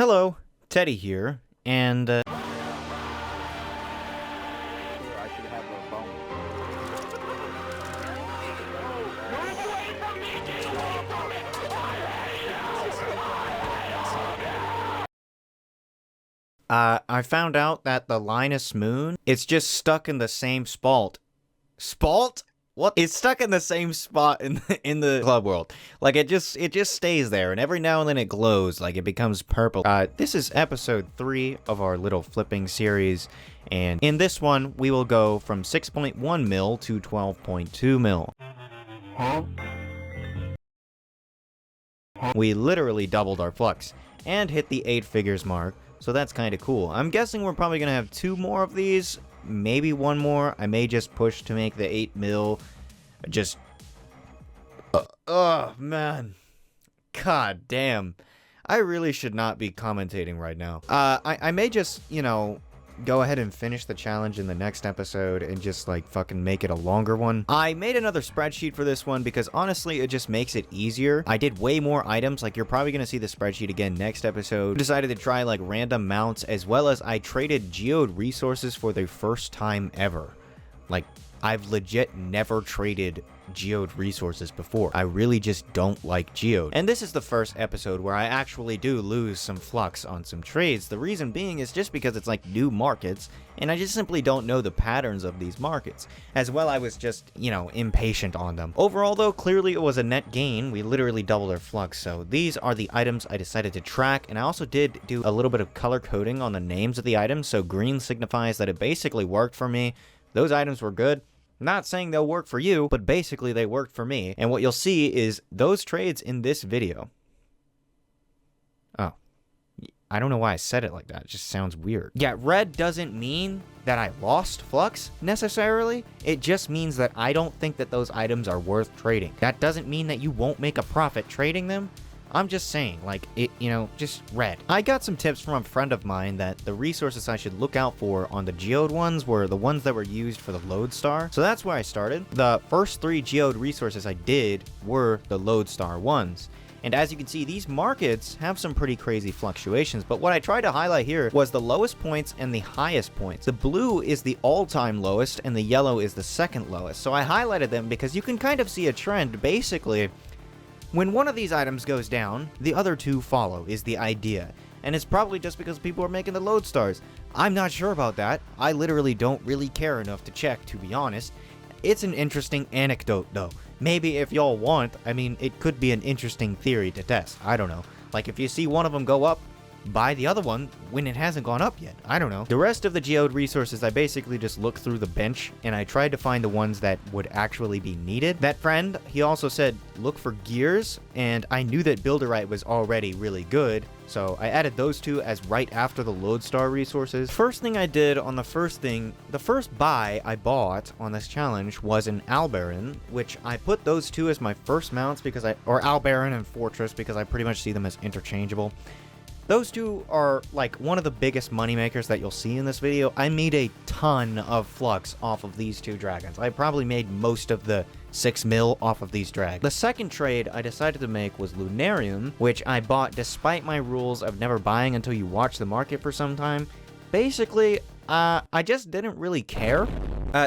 Hello, Teddy here, and I should have a phone. I found out that the Linus Moon, it's just stuck in the same spot. Spalt? What? It's stuck in the same spot in the club world. Like, it just stays there, and every now and then it glows, like it becomes purple. This is episode 3 of our little flipping series, and in this one, we will go from 6.1 mil to 12.2 mil. Huh? We literally doubled our flux, and hit the 8 figures mark, so that's kind of cool. I'm guessing we're probably gonna have 2 more of these, maybe 1 more. I may just push to make the 8 mil. Just... oh, man. God damn. I really should not be commentating right now. I may just, you know, go ahead and finish the challenge in the next episode and just, like, fucking make it a longer one. I made another spreadsheet for this one because, honestly, it just makes it easier. I did way more items. Like, you're probably gonna see the spreadsheet again next episode. Decided to try, like, random mounts, as well as I traded geode resources for the first time ever. Like, I've legit never traded geode resources before. I really just don't like geode. And this is the first episode where I actually do lose some flux on some trades. The reason being is just because it's like new markets, and I just simply don't know the patterns of these markets. As well, I was just, you know, impatient on them. Overall though, clearly it was a net gain. We literally doubled our flux. So these are the items I decided to track, and I also did do a little bit of color coding on the names of the items. So green signifies that it basically worked for me. Those items were good. Not saying they'll work for you, but basically they worked for me. And what you'll see is those trades in this video. Oh. I don't know why I said it like that. It just sounds weird. Yeah, red doesn't mean that I lost flux, necessarily. It just means that I don't think that those items are worth trading. That doesn't mean that you won't make a profit trading them. I'm just saying, like, it, you know, just red. I got some tips from a friend of mine that the resources I should look out for on the geode ones were the ones that were used for the lodestar. So that's where I started. The first 3 geode resources I did were the lodestar ones. And as you can see, these markets have some pretty crazy fluctuations, but what I tried to highlight here was the lowest points and the highest points. The blue is the all-time lowest, and the yellow is the second lowest. So I highlighted them because you can kind of see a trend. Basically, when one of these items goes down, the other 2 follow, is the idea. And it's probably just because people are making the lodestars. I'm not sure about that. I literally don't really care enough to check, to be honest. It's an interesting anecdote, though. Maybe if y'all want, I mean, it could be an interesting theory to test. I don't know. Like, if you see one of them go up, buy the other one when it hasn't gone up yet. I don't know. The rest of the geode resources, I basically just looked through the bench, and I tried to find the ones that would actually be needed. That friend, he also said, look for gears, and I knew that Builderite was already really good, so I added those 2 as right after the lodestar resources. First thing I did on the first buy I bought on this challenge was an Albaran, which I put those 2 as my first mounts because or Albaran and Fortress, because I pretty much see them as interchangeable. Those 2 are, like, one of the biggest moneymakers that you'll see in this video. I made a ton of flux off of these 2 dragons. I probably made most of the 6 mil off of these dragons. The second trade I decided to make was Lunarium, which I bought despite my rules of never buying until you watch the market for some time. Basically, I just didn't really care.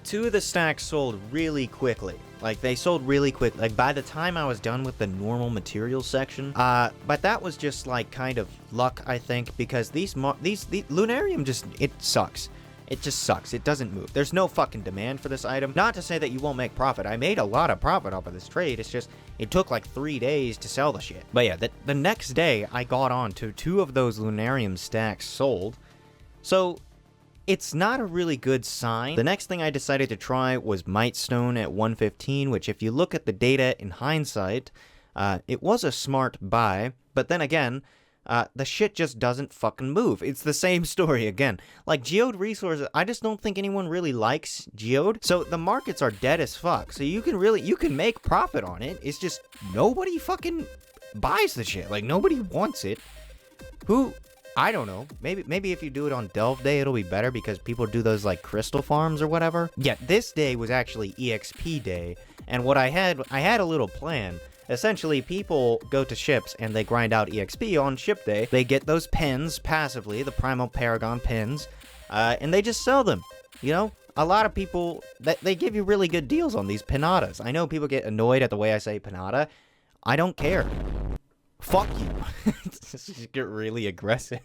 2 of the stacks sold really quickly. Like, they sold really quick. Like, by the time I was done with the normal materials section. But that was just, like, kind of luck, I think, because the Lunarium just, it sucks. It just sucks. It doesn't move. There's no fucking demand for this item. Not to say that you won't make profit. I made a lot of profit off of this trade. It's just, it took like 3 days to sell the shit. But yeah, the next day, I got on to 2 of those Lunarium stacks sold. So it's not a really good sign. The next thing I decided to try was Mightstone at 115, which if you look at the data in hindsight, it was a smart buy. But then again, the shit just doesn't fucking move. It's the same story again. Like, geode resources, I just don't think anyone really likes geode. So the markets are dead as fuck. So you can make profit on it. It's just nobody fucking buys the shit. Like, nobody wants it. I don't know. Maybe if you do it on Delve Day, it'll be better because people do those, like, crystal farms or whatever. Yeah, this day was actually EXP Day, and what I had a little plan. Essentially, people go to ships and they grind out EXP on ship day. They get those pins passively, the Primal Paragon pins, and they just sell them. You know, a lot of people, they give you really good deals on these pinatas. I know people get annoyed at the way I say pinata. I don't care. Fuck you. Just get really aggressive.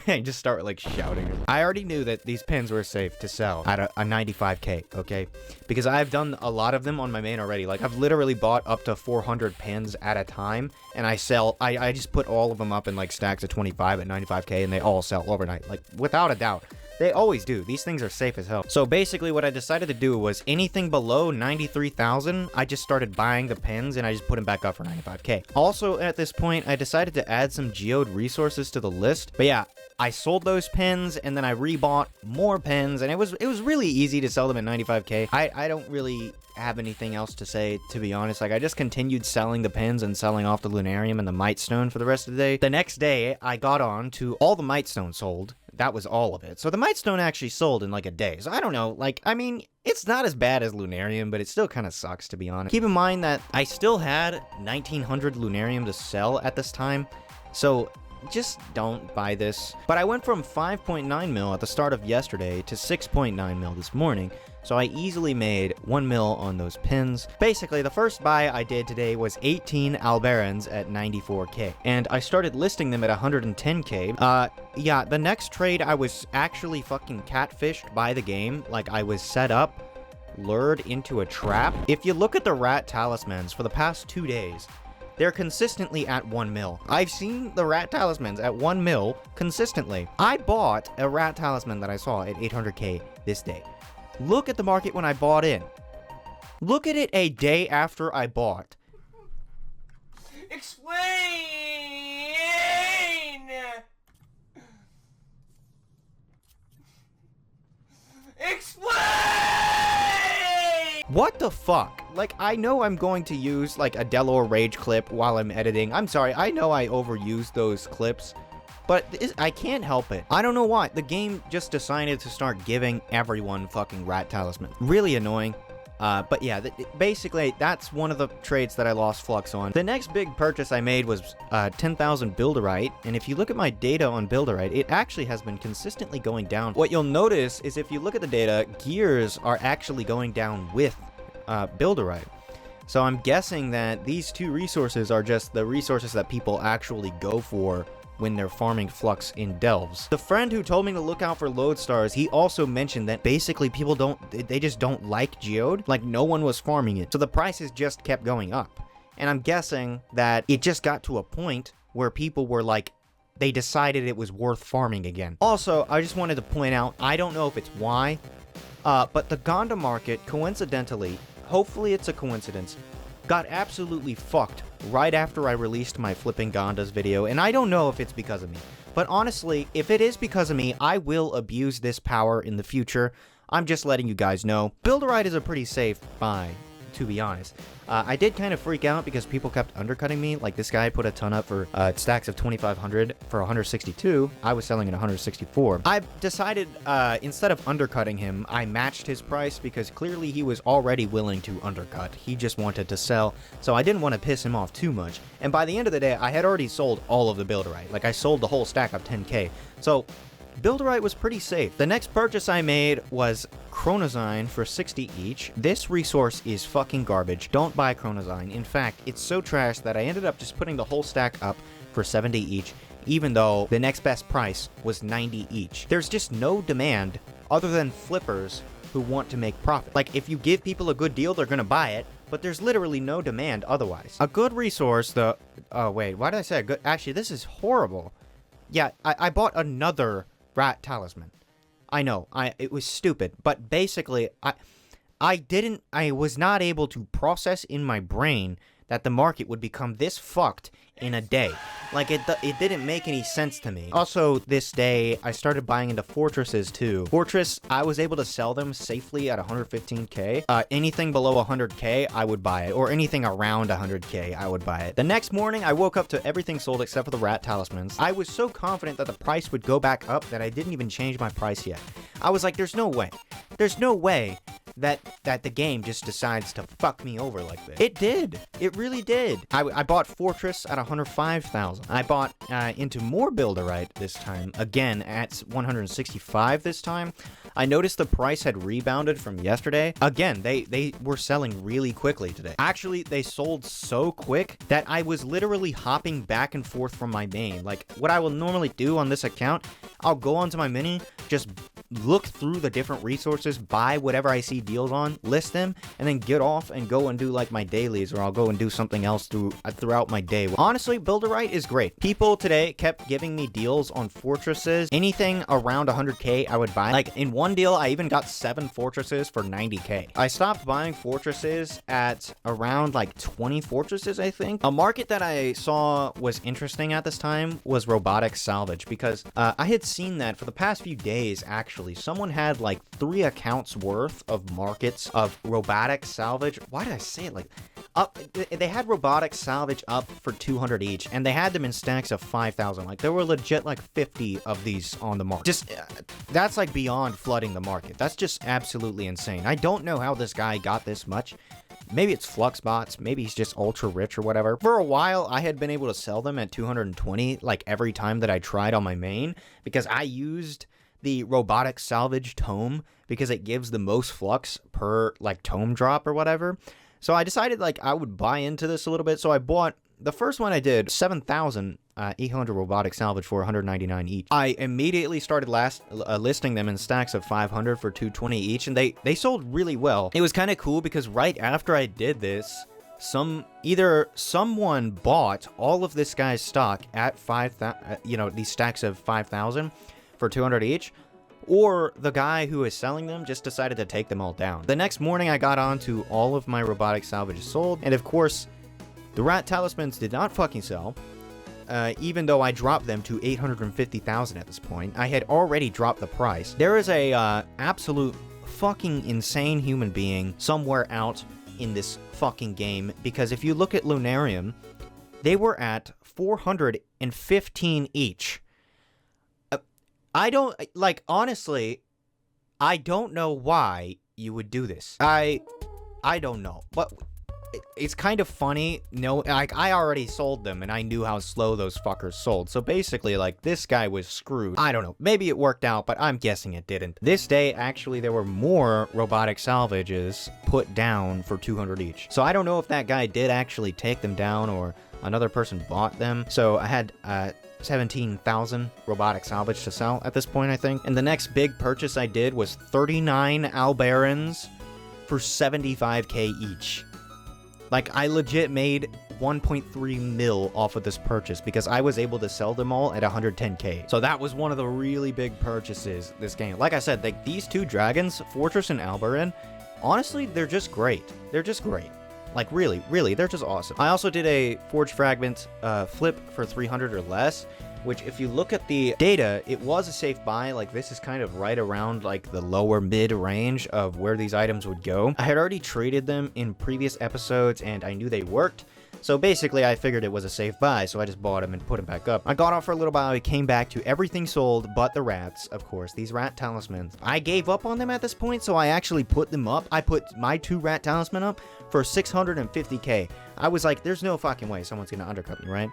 Just start like shouting. I already knew that these pins were safe to sell at a 95k, okay? Because I've done a lot of them on my main already. Like, I've literally bought up to 400 pins at a time, and I just put all of them up in like stacks of 25 at 95k, and they all sell overnight, like without a doubt. They always do. These things are safe as hell. So basically what I decided to do was anything below 93,000, I just started buying the pins and I just put them back up for 95k. Also at this point, I decided to add some geode resources to the list. But yeah, I sold those pins and then I rebought more pins, and it was really easy to sell them at 95k. I don't really have anything else to say, to be honest. Like, I just continued selling the pins and selling off the Lunarium and the Might Stone for the rest of the day. The next day, I got on to all the Might Stone sold. That was all of it. So the Might Stone actually sold in like a day. So I don't know, like, I mean, it's not as bad as Lunarium, but it still kind of sucks, to be honest. Keep in mind that I still had 1900 Lunarium to sell at this time. So just don't buy this. But I went from 5.9 mil at the start of yesterday to 6.9 mil this morning. So I easily made 1 mil on those pins. Basically, the first buy I did today was 18 Albarans at 94k. And I started listing them at 110k. Yeah, the next trade I was actually fucking catfished by the game. Like, I was set up, lured into a trap. If you look at the rat talismans for the past 2 days, they're consistently at 1 mil. I've seen the rat talismans at 1 mil consistently. I bought a rat talisman that I saw at 800k this day. Look at the market when I bought in. Look at it a day after I bought. Explain! Explain! What the fuck? Like, I know I'm going to use, like, a Delor Rage clip while I'm editing. I'm sorry, I know I overused those clips, but I can't help it. I don't know why. The game just decided to start giving everyone fucking rat talisman. Really annoying. But yeah, basically, that's one of the trades that I lost flux on. The next big purchase I made was 10,000 Builderite, and if you look at my data on Builderite, it actually has been consistently going down. What you'll notice is if you look at the data, gears are actually going down with Builderite. So I'm guessing that these two resources are just the resources that people actually go for when they're farming flux in delves. The friend who told me to look out for lodestars, he also mentioned that basically people they just don't like geode. Like, no one was farming it. So the prices just kept going up. And I'm guessing that it just got to a point where people were like, they decided it was worth farming again. Also, I just wanted to point out, I don't know if it's why, but the Gonda market, coincidentally, hopefully it's a coincidence, got absolutely fucked right after I released my Flipping Gondas video, and I don't know if it's because of me. But honestly, if it is because of me, I will abuse this power in the future. I'm just letting you guys know. Builderite is a pretty safe buy, to be honest. I did kind of freak out because people kept undercutting me. Like, this guy put a ton up for stacks of 2,500 for 162. I was selling at 164. I've decided, instead of undercutting him, I matched his price because clearly he was already willing to undercut. He just wanted to sell, so I didn't want to piss him off too much. And by the end of the day, I had already sold all of the Builderite. Like, I sold the whole stack of 10k. So Builderite was pretty safe. The next purchase I made was Chronozyme for 60 each. This resource is fucking garbage. Don't buy Chronozyme. In fact, it's so trash that I ended up just putting the whole stack up for 70 each, even though the next best price was 90 each. There's just no demand other than flippers who want to make profit. Like, if you give people a good deal, they're gonna buy it, but there's literally no demand otherwise. A good resource, oh wait, why did I say a good? Actually, this is horrible. Yeah, I bought another rat talisman. I know, it was stupid, but basically, I was not able to process in my brain that the market would become this fucked in a day. Like, it didn't make any sense to me. Also, this day, I started buying into fortresses too. Fortress, I was able to sell them safely at 115k. Anything below 100k, I would buy it. Or anything around 100k, I would buy it. The next morning, I woke up to everything sold except for the rat talismans. I was so confident that the price would go back up that I didn't even change my price yet. I was like, there's no way. There's no way that the game just decides to fuck me over like this. It did. It really did. I bought Fortress at 105,000. I bought into more Builderite this time, again at 165 this time. I noticed the price had rebounded from yesterday. Again, they were selling really quickly today. Actually, they sold so quick that I was literally hopping back and forth from my main. Like, what I will normally do on this account, I'll go onto my mini, just look through the different resources, buy whatever I see deals on, list them, and then get off and go and do like my dailies, or I'll go and do something else throughout my day. Honestly, Builderite is great. People today kept giving me deals on fortresses. Anything around 100k I would buy. Like in one deal, I even got 7 fortresses for 90k. I stopped buying fortresses at around like 20 fortresses, I think. A market that I saw was interesting at this time was robotic salvage, because I had seen that for the past few days, actually. Someone had like 3 accounts worth of markets of robotic salvage. Why did I say it like up? They had robotic salvage up for 200 each, and they had them in stacks of 5,000. Like there were legit like 50 of these on the market. Just that's like beyond flooding the market. That's just absolutely insane. I don't know how this guy got this much. Maybe it's flux bots, maybe he's just ultra rich or whatever. For a while, I had been able to sell them at 220 like every time that I tried on my main, because I used the robotic salvage tome because it gives the most flux per like tome drop or whatever. So I decided like I would buy into this a little bit. So I bought the first one I did, 7,800 robotic salvage for 199 each. I immediately started listing them in stacks of 500 for 220 each, and they sold really well. It was kind of cool because right after I did this, either someone bought all of this guy's stock at 5,000, these stacks of 5,000 for 200 each, or the guy who is selling them just decided to take them all down. The next morning, I got onto all of my robotic salvages sold, and of course, the rat talismans did not fucking sell, even though I dropped them to 850,000 at this point. I had already dropped the price. There is a absolute fucking insane human being somewhere out in this fucking game, because if you look at Lunarium, they were at 415 each. I don't, like, honestly, I don't know why you would do this. I don't know, but it's kind of funny. No, like, I already sold them, and I knew how slow those fuckers sold. So basically, like, this guy was screwed. I don't know. Maybe it worked out, but I'm guessing it didn't. This day, actually, there were more robotic salvages put down for 200 each. So I don't know if that guy did actually take them down or another person bought them. So I had, 17,000 robotic salvage to sell at this point, I think. And the next big purchase I did was 39 Albarans for 75k each. Like, I legit made 1.3 mil off of this purchase because I was able to sell them all at 110k. So that was one of the really big purchases this game. Like I said, like, these 2 dragons, Fortress and Albaran, honestly, they're just great. They're just great. Like, really, they're just awesome. I also did a Forge Fragment flip for 300 or less, which if you look at the data, it was a safe buy. Like, this is kind of right around, like, the lower mid range of where these items would go. I had already traded them in previous episodes, and I knew they worked. So basically, I figured it was a safe buy, so I just bought them and put them back up. I got off for a little while, I came back to everything sold but the rats, of course, these rat talismans. I gave up on them at this point, so I actually put them up. I put my 2 rat talisman up for 650k. I was like, there's no fucking way someone's gonna undercut me, right?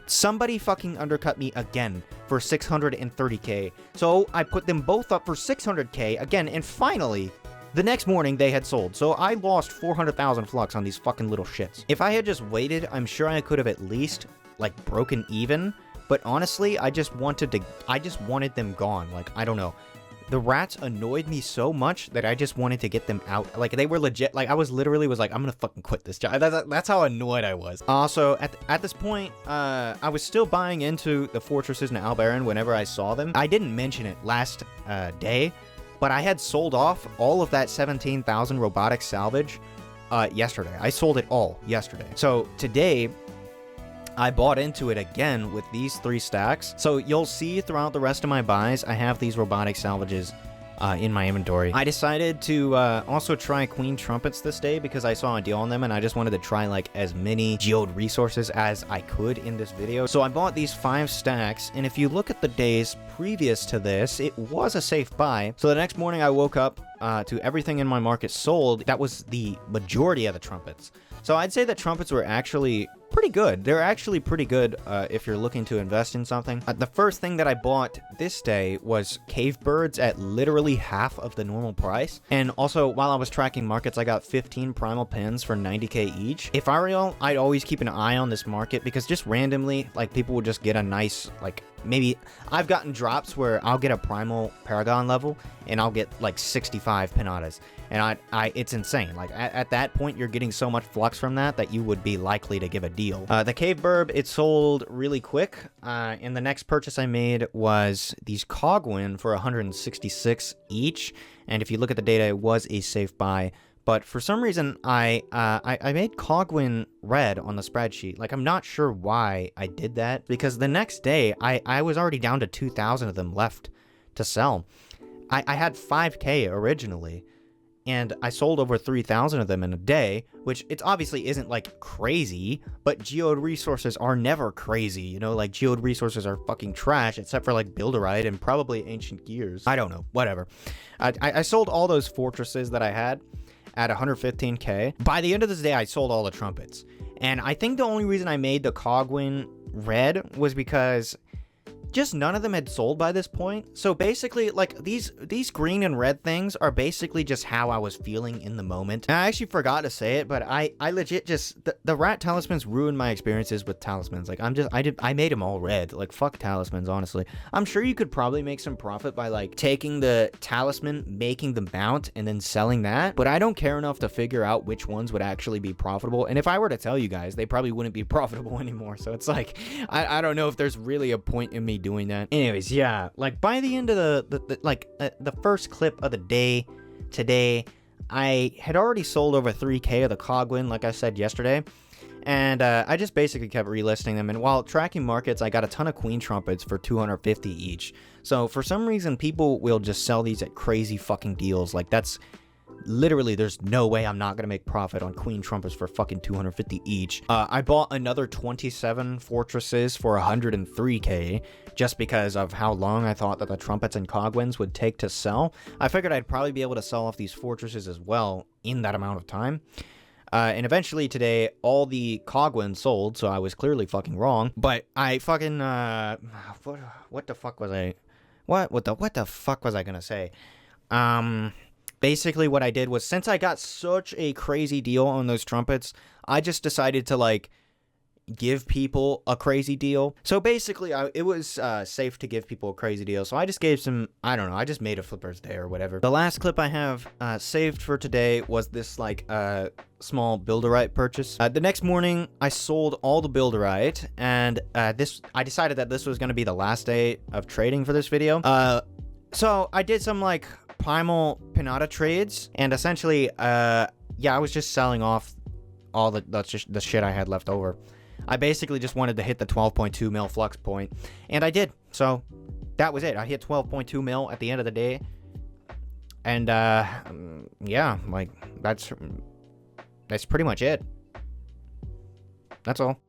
Somebody fucking undercut me again for 630k. So I put them both up for 600k again, and finally, the next morning, they had sold, so I lost 400,000 flux on these fucking little shits. If I had just waited, I'm sure I could have at least, like, broken even, but honestly, I just wanted them gone. Like, I don't know. The rats annoyed me so much that I just wanted to get them out. Like, they were legit, like, I was literally like, I'm gonna fucking quit this job. That's how annoyed I was. Also, at this point, I was still buying into the fortresses in Albaran whenever I saw them. I didn't mention it last day, but I had sold off all of that 17,000 robotic salvage yesterday. I sold it all yesterday. So today, I bought into it again with these 3 stacks. So you'll see throughout the rest of my buys, I have these robotic salvages in my inventory. I decided to also try Queen Trumpets this day because I saw a deal on them and I just wanted to try like as many geode resources as I could in this video. So I bought these 5 stacks, and if you look at the days previous to this, it was a safe buy. So the next morning I woke up to everything in my market sold. That was the majority of the trumpets. So I'd say that trumpets were actually pretty good. They're actually pretty good if you're looking to invest in something. The first thing that I bought this day was cave birds at literally half of the normal price. And also, while I was tracking markets, I got 15 primal pins for 90k each. If I were y'all, I'd always keep an eye on this market because just randomly, like, people would just get a nice, like, maybe I've gotten drops where I'll get a primal paragon level and I'll get like 65 pinatas. And it's insane. Like, at that point, you're getting so much flux from that you would be likely to give a deal. The cave burb, it sold really quick. And the next purchase I made was these Cogwin for 166 each. And if you look at the data, it was a safe buy. But for some reason, I made Cogwin red on the spreadsheet. Like, I'm not sure why I did that. Because the next day, I was already down to 2,000 of them left to sell. I had 5k originally. And I sold over 3,000 of them in a day, which it obviously isn't like crazy, but geode resources are never crazy, you know, like geode resources are fucking trash, except for like Builderite and probably Ancient Gears. I don't know, whatever. I sold all those fortresses that I had at 115k. By the end of this day, I sold all the trumpets. And I think the only reason I made the Cogwin red was because just none of them had sold by this point. So basically, like, these green and red things are basically just how I was feeling in the moment. And I actually forgot to say it, but I legit just, the rat talismans ruined my experiences with talismans. Like, I made them all red. Like, fuck talismans, honestly. I'm sure you could probably make some profit by, like, taking the talisman, making the mount, and then selling that. But I don't care enough to figure out which ones would actually be profitable. And if I were to tell you guys, they probably wouldn't be profitable anymore. So it's like, I don't know if there's really a point in me doing that. Anyways, yeah, like, by the end of the first clip of the day today, I had already sold over 3k of the Cogwin, like I said yesterday, and I just basically kept relisting them. And while tracking markets, I got a ton of Queen Trumpets for 250 each. So for some reason, people will just sell these at crazy fucking deals. Like, that's literally, there's no way I'm not gonna make profit on Queen Trumpets for fucking 250 each. I bought another 27 fortresses for 103k just because of how long I thought that the trumpets and Cogwins would take to sell. I figured I'd probably be able to sell off these fortresses as well in that amount of time. And eventually today, all the Cogwins sold, so I was clearly fucking wrong. But I fucking, what the fuck was I, what the fuck was I gonna say? Basically what I did was, since I got such a crazy deal on those trumpets, I just decided to, like, give people a crazy deal. So basically, it was safe to give people a crazy deal. So I just gave some, I don't know, I just made a Flipper's Day or whatever. The last clip I have saved for today was this, like, small Builderite purchase. The next morning, I sold all the Builderite, and I decided that this was going to be the last day of trading for this video. So I did some, like, primal pinata trades, and essentially, yeah, I was just selling off all the shit I had left over. I basically just wanted to hit the 12.2 mil flux point, and I did. So that was it. I hit 12.2 mil at the end of the day, and yeah, like, that's pretty much it. That's all.